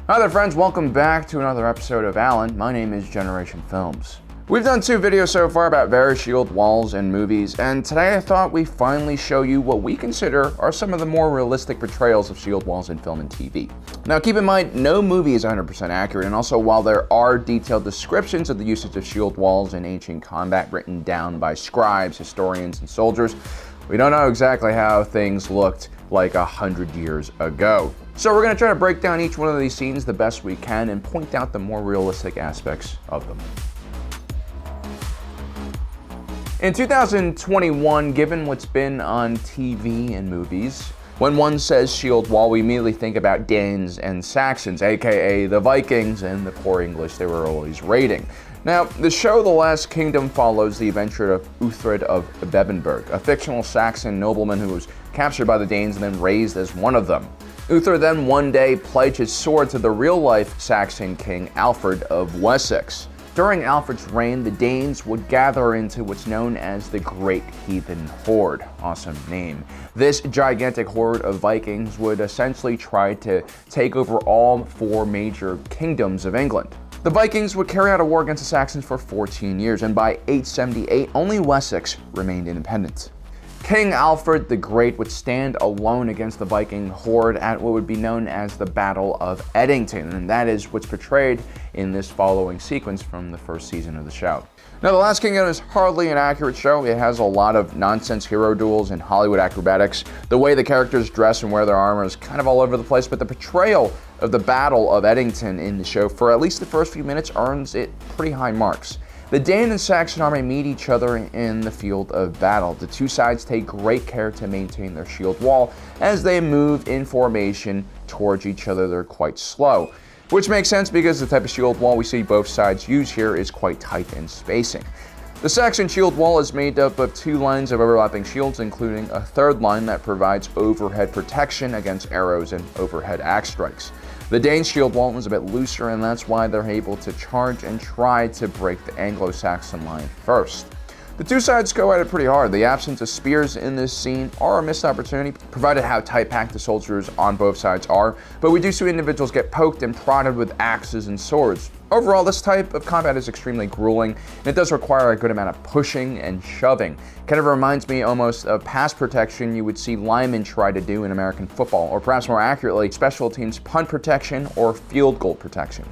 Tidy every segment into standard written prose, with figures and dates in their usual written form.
Hi there friends, welcome back to another episode of Alan. My name is Generation Films. We've done 2 videos so far about various shield walls and movies, and today I thought we'd finally show you what we consider are some of the more realistic portrayals of shield walls in film and TV. Now keep in mind, no movie is 100% accurate, and also while there are detailed descriptions of the usage of shield walls in ancient combat written down by scribes, historians, and soldiers, we don't know exactly how things looked like 100 years ago. So we're going to try to break down each one of these scenes the best we can and point out the more realistic aspects of them. In 2021, given what's been on TV and movies, when one says shield wall, we immediately think about Danes and Saxons, aka the Vikings and the poor English they were always raiding. Now, the show The Last Kingdom follows the adventure of Uhtred of Bebbanburg, a fictional Saxon nobleman who was captured by the Danes and then raised as one of them. Uhtred then one day pledged his sword to the real-life Saxon king Alfred of Wessex. During Alfred's reign, the Danes would gather into what's known as the Great Heathen Horde. Awesome name. This gigantic horde of Vikings would essentially try to take over all 4 major kingdoms of England. The Vikings would carry out a war against the Saxons for 14 years, and by 878, only Wessex remained independent. King Alfred the Great would stand alone against the Viking horde at what would be known as the Battle of Edington, and that is what's portrayed in this following sequence from the first season of the show. Now, The Last Kingdom is hardly an accurate show. It has a lot of nonsense hero duels and Hollywood acrobatics. The way the characters dress and wear their armor is kind of all over the place, but the portrayal of the Battle of Edington in the show, for at least the first few minutes, earns it pretty high marks. The Dane and Saxon army meet each other in the field of battle. The 2 sides take great care to maintain their shield wall. As they move in formation towards each other, they're quite slow. Which makes sense because the type of shield wall we see both sides use here is quite tight in spacing. The Saxon shield wall is made up of 2 lines of overlapping shields, including a 3rd line that provides overhead protection against arrows and overhead axe strikes. The Danes' shield wall is a bit looser, and that's why they're able to charge and try to break the Anglo-Saxon line first. The 2 sides go at it pretty hard. The absence of spears in this scene are a missed opportunity, provided how tight-packed the soldiers on both sides are, but we do see individuals get poked and prodded with axes and swords. Overall, this type of combat is extremely grueling, and it does require a good amount of pushing and shoving. Kind of reminds me almost of pass protection you would see linemen try to do in American football, or perhaps more accurately, special teams punt protection or field goal protection.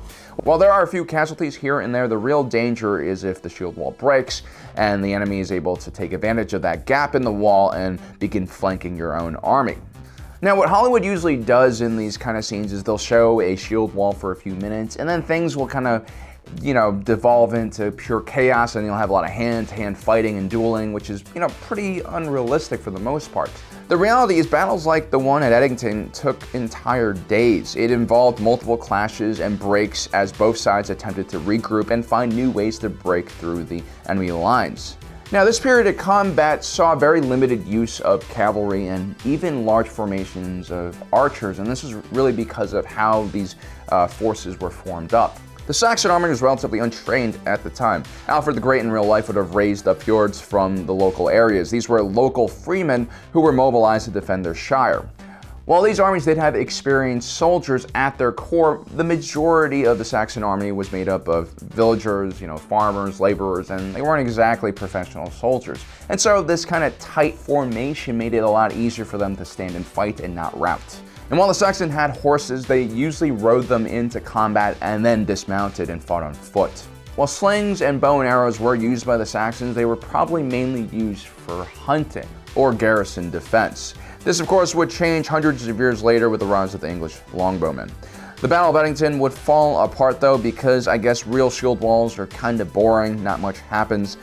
While there are a few casualties here and there, the real danger is if the shield wall breaks and the enemy is able to take advantage of that gap in the wall and begin flanking your own army. Now, what Hollywood usually does in these kind of scenes is they'll show a shield wall for a few minutes, and then things will kind of, devolve into pure chaos, and you'll have a lot of hand-to-hand fighting and dueling, which is, pretty unrealistic for the most part. The reality is battles like the one at Edington took entire days. It involved multiple clashes and breaks as both sides attempted to regroup and find new ways to break through the enemy lines. Now, this period of combat saw very limited use of cavalry and even large formations of archers, and this is really because of how these forces were formed up. The Saxon army was relatively untrained at the time. Alfred the Great in real life would have raised up fjords from the local areas. These were local freemen who were mobilized to defend their shire. While these armies did have experienced soldiers at their core, the majority of the Saxon army was made up of villagers, farmers, laborers, and they weren't exactly professional soldiers. And so this kind of tight formation made it a lot easier for them to stand and fight and not rout. And while the Saxons had horses, they usually rode them into combat and then dismounted and fought on foot. While slings and bow and arrows were used by the Saxons, they were probably mainly used for hunting or garrison defense. This, of course, would change hundreds of years later with the rise of the English longbowmen. The Battle of Edington would fall apart, though, because I guess real shield walls are kind of boring, not much happens.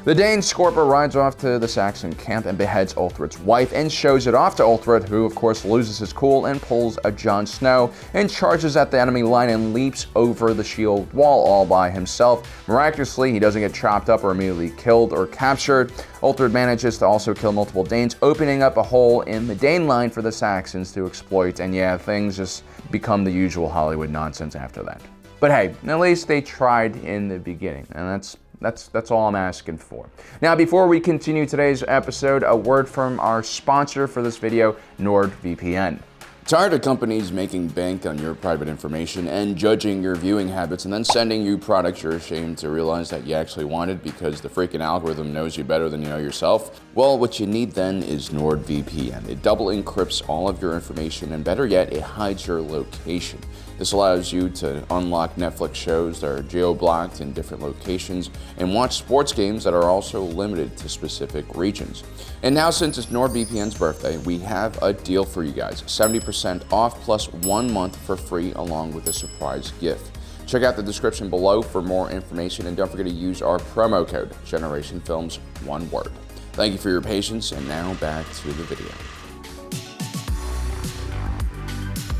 The Dane Scorpa rides off to the Saxon camp and beheads Uhtred's wife and shows it off to Uhtred, who of course loses his cool and pulls a Jon Snow and charges at the enemy line and leaps over the shield wall all by himself. Miraculously, he doesn't get chopped up or immediately killed or captured. Uhtred manages to also kill multiple Danes, opening up a hole in the Dane line for the Saxons to exploit, and yeah, things just become the usual Hollywood nonsense after that. But hey, at least they tried in the beginning, and that's all I'm asking for. Now, before we continue today's episode, a word from our sponsor for this video, NordVPN. Tired of companies making bank on your private information and judging your viewing habits and then sending you products you're ashamed to realize that you actually wanted because the freaking algorithm knows you better than you know yourself? Well, what you need then is NordVPN. It double encrypts all of your information, and better yet, it hides your location. This allows you to unlock Netflix shows that are geo-blocked in different locations and watch sports games that are also limited to specific regions. And now, since it's NordVPN's birthday, we have a deal for you guys. 70% off plus 1 month for free along with a surprise gift. Check out the description below for more information, and don't forget to use our promo code, GenerationFilms, one word. Thank you for your patience, and now back to the video.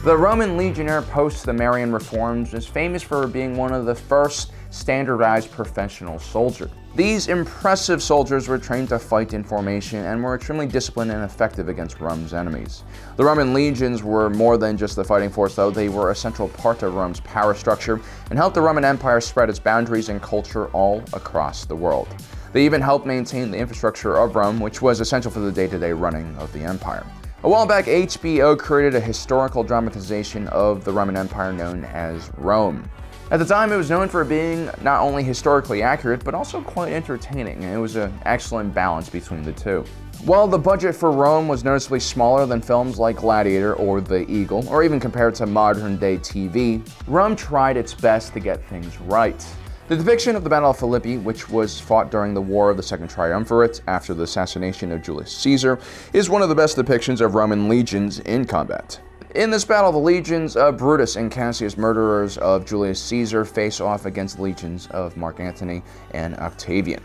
The Roman Legionnaire post the Marian reforms is famous for being one of the first standardized professional soldiers. These impressive soldiers were trained to fight in formation and were extremely disciplined and effective against Rome's enemies. The Roman legions were more than just the fighting force, though. They were a central part of Rome's power structure and helped the Roman Empire spread its boundaries and culture all across the world. They even helped maintain the infrastructure of Rome, which was essential for the day-to-day running of the empire. A while back, HBO created a historical dramatization of the Roman Empire known as Rome. At the time, it was known for being not only historically accurate, but also quite entertaining, and it was an excellent balance between the two. While the budget for Rome was noticeably smaller than films like Gladiator or The Eagle, or even compared to modern-day TV, Rome tried its best to get things right. The depiction of the Battle of Philippi, which was fought during the War of the Second Triumvirate after the assassination of Julius Caesar, is one of the best depictions of Roman legions in combat. In this battle, the legions of Brutus and Cassius, murderers of Julius Caesar, face off against legions of Mark Antony and Octavian.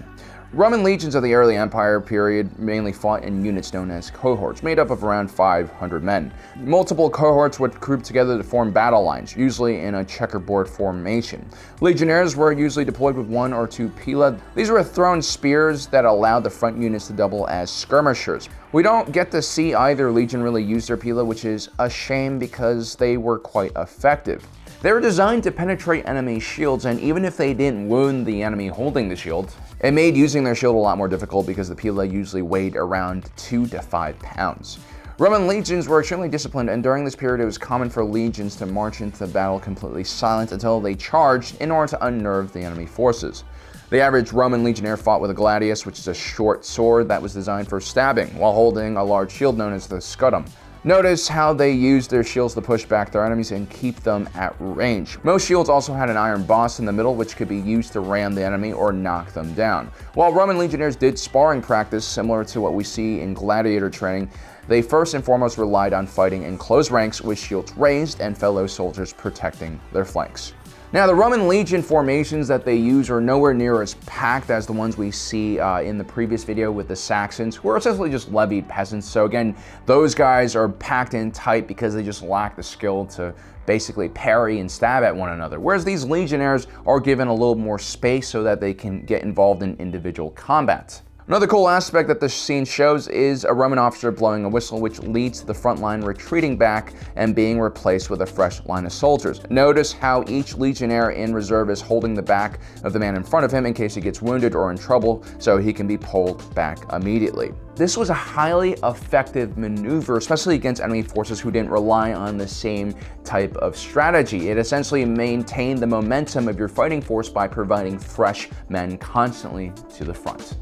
Roman legions of the early empire period mainly fought in units known as cohorts, made up of around 500 men. Multiple cohorts would group together to form battle lines, usually in a checkerboard formation. Legionnaires were usually deployed with 1 or 2 pila. These were thrown spears that allowed the front units to double as skirmishers. We don't get to see either legion really use their pila, which is a shame because they were quite effective. They were designed to penetrate enemy shields, and even if they didn't wound the enemy holding the shield, it made using their shield a lot more difficult because the pila usually weighed around 2 to 5 pounds. Roman legions were extremely disciplined, and during this period it was common for legions to march into the battle completely silent until they charged in order to unnerve the enemy forces. The average Roman legionnaire fought with a gladius, which is a short sword that was designed for stabbing, while holding a large shield known as the scutum. Notice how they used their shields to push back their enemies and keep them at range. Most shields also had an iron boss in the middle, which could be used to ram the enemy or knock them down. While Roman legionnaires did sparring practice similar to what we see in gladiator training, they first and foremost relied on fighting in close ranks with shields raised and fellow soldiers protecting their flanks. Now, the Roman legion formations that they use are nowhere near as packed as the ones we see in the previous video with the Saxons, who are essentially just levied peasants. So again, those guys are packed in tight because they just lack the skill to basically parry and stab at one another. Whereas these legionnaires are given a little more space so that they can get involved in individual combat. Another cool aspect that this scene shows is a Roman officer blowing a whistle, which leads to the front line retreating back and being replaced with a fresh line of soldiers. Notice how each legionnaire in reserve is holding the back of the man in front of him in case he gets wounded or in trouble, so he can be pulled back immediately. This was a highly effective maneuver, especially against enemy forces who didn't rely on the same type of strategy. It essentially maintained the momentum of your fighting force by providing fresh men constantly to the front.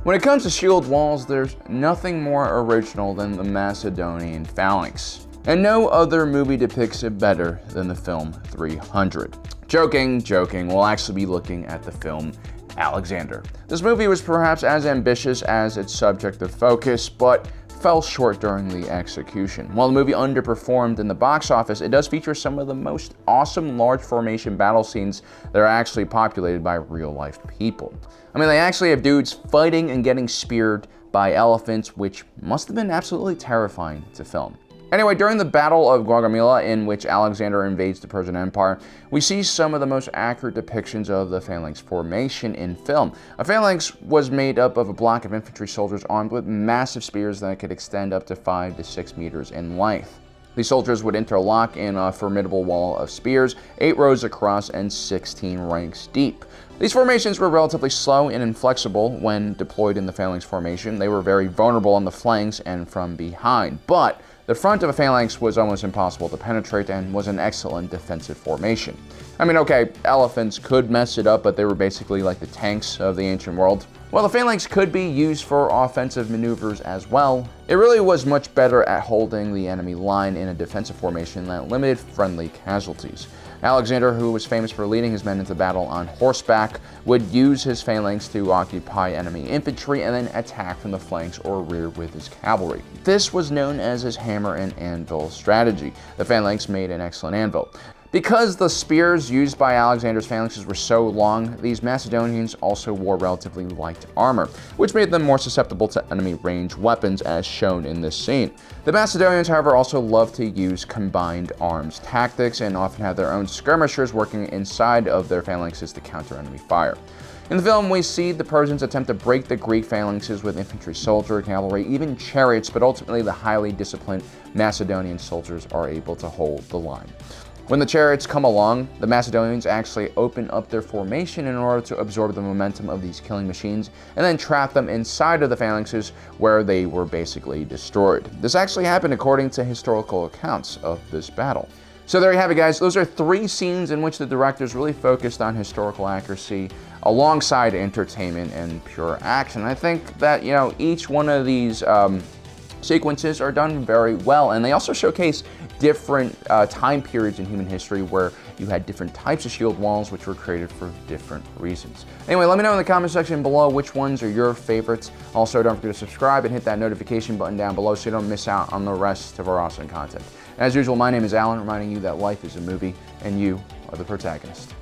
When it comes to shield walls, there's nothing more original than the Macedonian phalanx. And no other movie depicts it better than the film 300. Joking, we'll actually be looking at the film Alexander. This movie was perhaps as ambitious as its subject of focus, but fell short during the execution. While the movie underperformed in the box office, it does feature some of the most awesome large formation battle scenes that are actually populated by real-life people. I mean, they actually have dudes fighting and getting speared by elephants, which must have been absolutely terrifying to film. Anyway, during the Battle of Gaugamela, in which Alexander invades the Persian Empire, we see some of the most accurate depictions of the Phalanx Formation in film. A phalanx was made up of a block of infantry soldiers armed with massive spears that could extend up to 5 to 6 meters in length. These soldiers would interlock in a formidable wall of spears, 8 rows across and 16 ranks deep. These formations were relatively slow and inflexible when deployed in the Phalanx Formation. They were very vulnerable on the flanks and from behind, but the front of a phalanx was almost impossible to penetrate and was an excellent defensive formation. I mean, okay, elephants could mess it up, but they were basically like the tanks of the ancient world. While the phalanx could be used for offensive maneuvers as well, it really was much better at holding the enemy line in a defensive formation that limited friendly casualties. Alexander, who was famous for leading his men into battle on horseback, would use his phalanx to occupy enemy infantry and then attack from the flanks or rear with his cavalry. This was known as his hammer and anvil strategy. The phalanx made an excellent anvil. Because the spears used by Alexander's phalanxes were so long, these Macedonians also wore relatively light armor, which made them more susceptible to enemy range weapons as shown in this scene. The Macedonians, however, also loved to use combined arms tactics and often had their own skirmishers working inside of their phalanxes to counter enemy fire. In the film, we see the Persians attempt to break the Greek phalanxes with infantry, soldier, cavalry, even chariots, but ultimately the highly disciplined Macedonian soldiers are able to hold the line. When the chariots come along, the Macedonians actually open up their formation in order to absorb the momentum of these killing machines and then trap them inside of the phalanxes where they were basically destroyed. This actually happened according to historical accounts of this battle. So there you have it, guys. Those are 3 scenes in which the directors really focused on historical accuracy alongside entertainment and pure action. I think that, each one of these sequences are done very well, and they also showcase different time periods in human history where you had different types of shield walls which were created for different reasons. Anyway, let me know in the comment section below which ones are your favorites. Also, don't forget to subscribe and hit that notification button down below so you don't miss out on the rest of our awesome content. As usual, my name is Alan, reminding you that life is a movie and you are the protagonist.